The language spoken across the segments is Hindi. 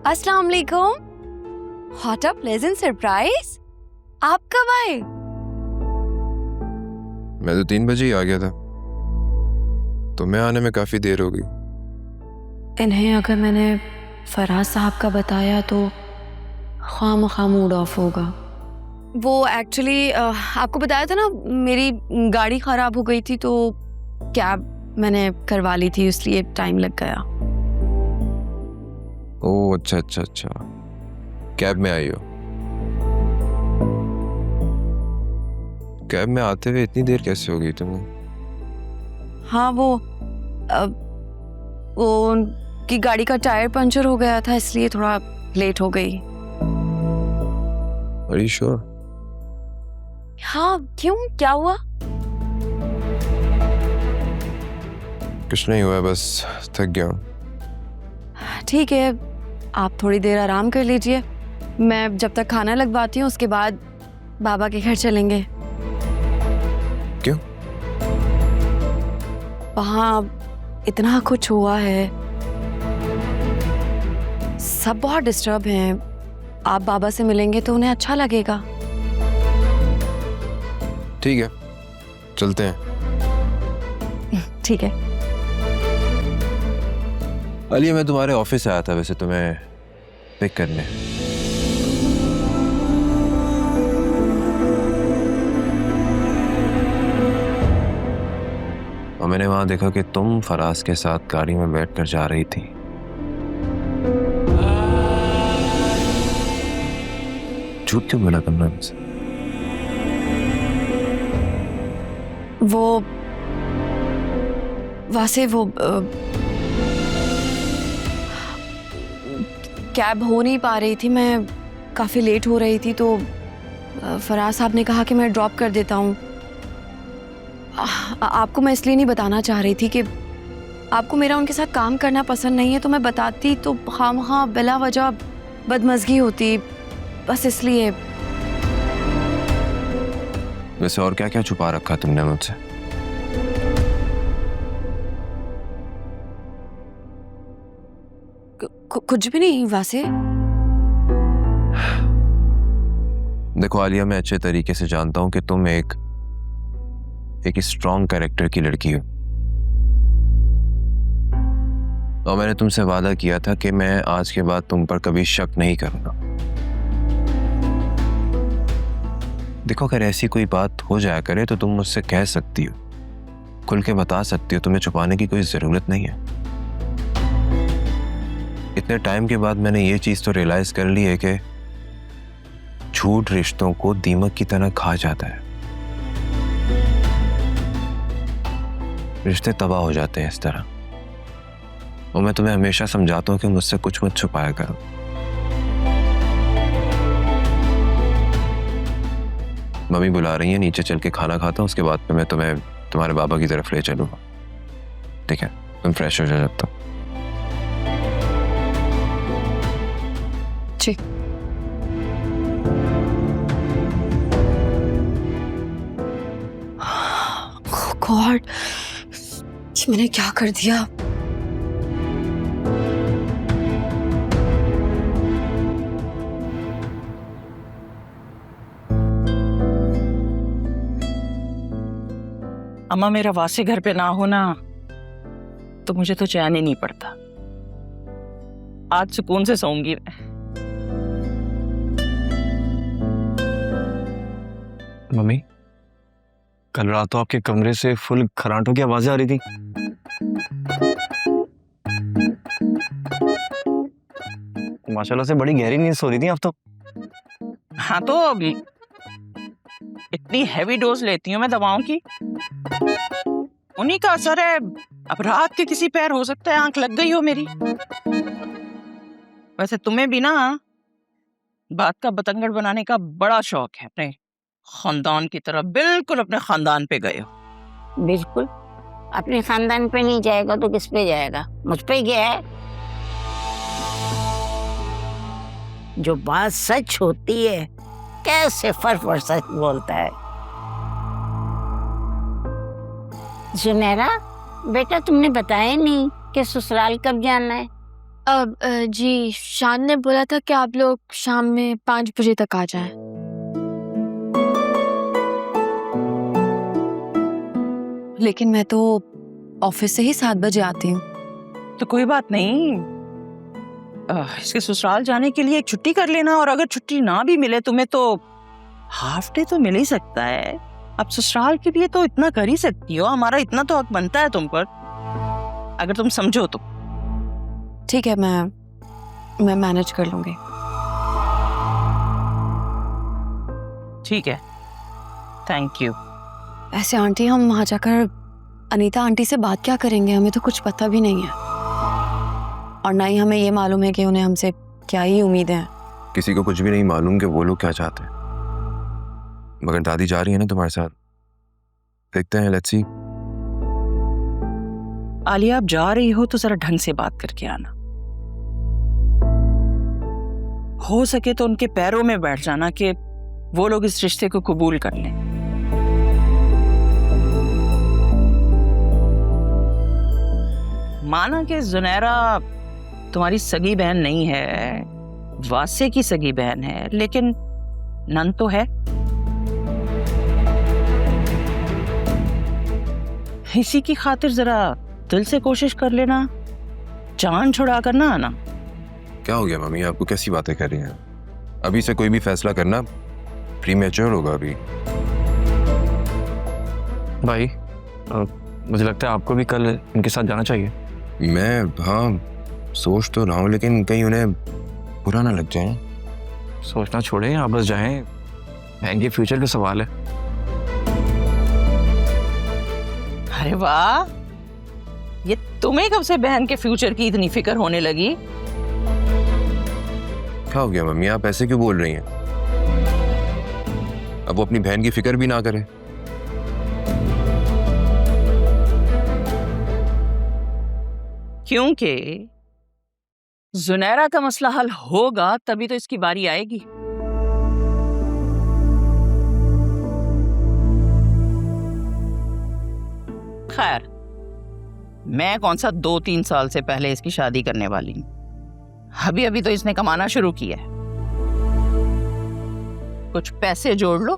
अस्सलाम वालेकुम। What a pleasant surprise। आप कब आए? मैं तो 3 बजे ही आ गया था, तुम्हें आने में काफी देर हो गई। इन्हें अगर मैंने फराज साहब का बताया तो खामखा मूड ऑफ होगा। वो एक्चुअली आपको बताया था ना, मेरी गाड़ी खराब हो गई थी तो कैब मैंने करवा ली थी, इसलिए टाइम लग गया। ओह अच्छा, कैब में आई हो। कैब में आते हुए इतनी देर कैसे हो गई तुम्हें? हाँ, वो उनकी गाड़ी का टायर पंचर हो गया था, इसलिए थोड़ा लेट हो गई। Are you sure? हाँ, क्यों, क्या हुआ? कुछ नहीं हुआ, बस थक गया हूँ। ठीक है, आप थोड़ी देर आराम कर लीजिए, मैं जब तक खाना लगवाती हूँ उसके बाद बाबा के घर चलेंगे। क्यों? वहाँ इतना कुछ हुआ है, सब बहुत डिस्टर्ब हैं। आप बाबा से मिलेंगे तो उन्हें अच्छा लगेगा। ठीक है, चलते हैं। ठीक है। अली, मैं तुम्हारे ऑफिस आया था वैसे तुम्हें पिक करने। और मैंने वहां देखा कि तुम फराज के साथ गाड़ी में बैठकर जा रही थी। झूठ क्यों बोला तुमने मुझसे? वो वैसे वो कैब हो नहीं पा रही थी, मैं काफ़ी लेट हो रही थी, तो फराज साहब ने कहा कि मैं ड्रॉप कर देता हूँ। आपको मैं इसलिए नहीं बताना चाह रही थी कि आपको मेरा उनके साथ काम करना पसंद नहीं है, तो मैं बताती तो खामखा बिला वजह बदमज़गी होती, बस इसलिए। वैसे और क्या क्या छुपा रखा तुमने मुझसे? कुछ भी नहीं वैसे। देखो आलिया, मैं अच्छे तरीके से जानता हूं कि तुम एक स्ट्रॉन्ग कैरेक्टर की लड़की हो, और मैंने तुमसे वादा किया था कि मैं आज के बाद तुम पर कभी शक नहीं करूंगा। देखो, अगर ऐसी कोई बात हो जाया करे तो तुम मुझसे कह सकती हो, खुल के बता सकती हो, तुम्हें छुपाने की कोई जरूरत नहीं है। इतने टाइम के बाद मैंने ये चीज तो रियलाइज कर ली है कि झूठ रिश्तों को दीमक की तरह खा जाता है। रिश्ते तबाह हो जाते हैं इस तरह। और मैं तुम्हें हमेशा समझाता हूं कि मुझसे कुछ मत छुपाया करो। मम्मी बुला रही है, नीचे चल के खाना खाता हूं, उसके बाद मैं तुम्हें तुम्हारे बाबा की तरफ ले चलूंगा। ठीक है, तुम फ्रेश हो जाओ जब तक। जी। गॉड, मैंने क्या कर दिया? अम्मा, मेरा वासे घर पे ना होना तो मुझे तो चैन ही नहीं पड़ता। आज सुकून से सोऊंगी मैं। मम्मी, कल रात तो आपके कमरे से फुल खर्राटों की आवाजें आ रही थी। माशाल्लाह से बड़ी गहरी नींद सो रही थी आप तो। हाँ, तो इतनी हैवी डोज लेती हूँ मैं दवाओं की, उन्हीं का असर है। अब रात के किसी पैर हो सकता है आंख लग गई हो मेरी। वैसे तुम्हें भी ना बात का बतंगड़ बनाने का बड़ा शौक है, अपने खानदान की तरफ बिल्कुल अपने खानदान पे गए हो। बिल्कुल, अपने खानदान पे नहीं जाएगा तो किस पे जाएगा? मुझ पे गया है। जो बात सच होती है कैसे फर सच बोलता है। जुनैरा बेटा, तुमने बताया नहीं कि ससुराल कब जाना है? जी शान ने बोला था कि आप लोग शाम में 5 बजे तक आ जाएं। लेकिन मैं तो ऑफिस से ही 7 बजे आती हूँ। तो कोई बात नहीं, इसके ससुराल जाने के लिए एक छुट्टी कर लेना, और अगर छुट्टी ना भी मिले तुम्हें तो हाफ डे तो मिल ही सकता है। अब ससुराल के लिए तो इतना कर ही सकती हो, हमारा इतना तो हक बनता है तुम पर, अगर तुम समझो तो। ठीक है, मैं मैनेज कर लूंगी। ठीक है, थैंक यू। ऐसे आंटी हम वहां जाकर अनीता आंटी से बात क्या करेंगे, हमें तो कुछ पता भी नहीं है, और ना ही हमें ये मालूम है कि उन्हें हमसे क्या ही उम्मीदें हैं। किसी को कुछ भी नहीं मालूम कि वो लोग क्या चाहते हैं, मगर दादी जा रही है ना तुम्हारे साथ, देखते हैं, लेट्स सी। आलिया, आप जा रही हो तो जरा ढंग से बात करके आना, हो सके तो उनके पैरों में बैठ जाना कि वो लोग इस रिश्ते को कबूल कर लें। माना कि जुनैरा तुम्हारी सगी बहन नहीं है, वासे की सगी बहन है, लेकिन नन तो है। इसी की खातिर जरा दिल से कोशिश कर लेना, जान छुड़ा कर ना आना। क्या हो गया मम्मी, आपको कैसी बातें कर रही हैं? अभी से कोई भी फैसला करना प्रीमेच्योर होगा अभी। भाई मुझे लगता है आपको भी कल इनके साथ जाना चाहिए। मैं हाँ सोच तो रहा हूँ, लेकिन कहीं उन्हें बुरा ना लग जाए। सोचना छोड़ें, आप बस जाएं, बहन के फ्यूचर का सवाल है। अरे वाह, ये तुम्हें कब से बहन के फ्यूचर की इतनी फिक्र होने लगी? क्या हो गया मम्मी, आप ऐसे क्यों बोल रही हैं? अब वो अपनी बहन की फिक्र भी ना करे। क्योंकि जुनैरा का मसला हल होगा तभी तो इसकी बारी आएगी। खैर, मैं कौन सा 2-3 साल से पहले इसकी शादी करने वाली हूं। अभी अभी तो इसने कमाना शुरू किया है। कुछ पैसे जोड़ लो,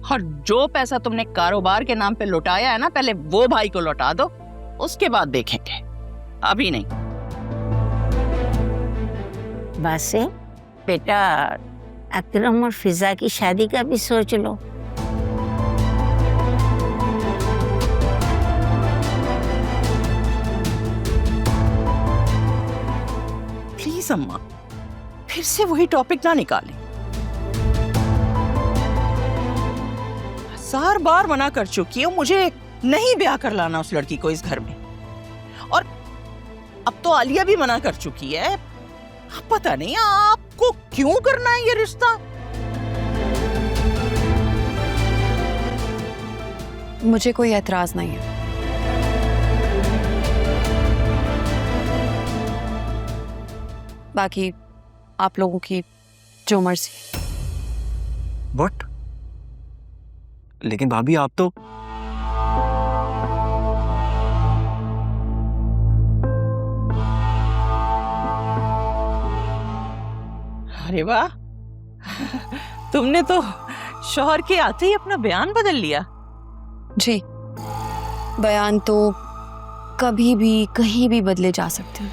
और जो पैसा तुमने कारोबार के नाम पे लुटाया है ना, पहले वो भाई को लौटा दो, उसके बाद देखेंगे, अभी नहीं। बासे बेटा, अकरम और फिजा की शादी का भी सोच लो। प्लीज अम्मा, फिर से वही टॉपिक ना निकालें। 1000 बार मना कर चुकी हूं, मुझे नहीं ब्याह कर लाना उस लड़की को इस घर में, और अब तो आलिया भी मना कर चुकी है। पता नहीं आपको क्यों करना है ये रिश्ता। मुझे कोई एतराज नहीं है। बाकी आप लोगों की जो मर्जी। बट लेकिन भाभी आप तो अरे वाह, तुमने तो शौहर के आते ही अपना बयान बदल लिया। जी, बयान तो कभी भी कहीं भी बदले जा सकते हैं।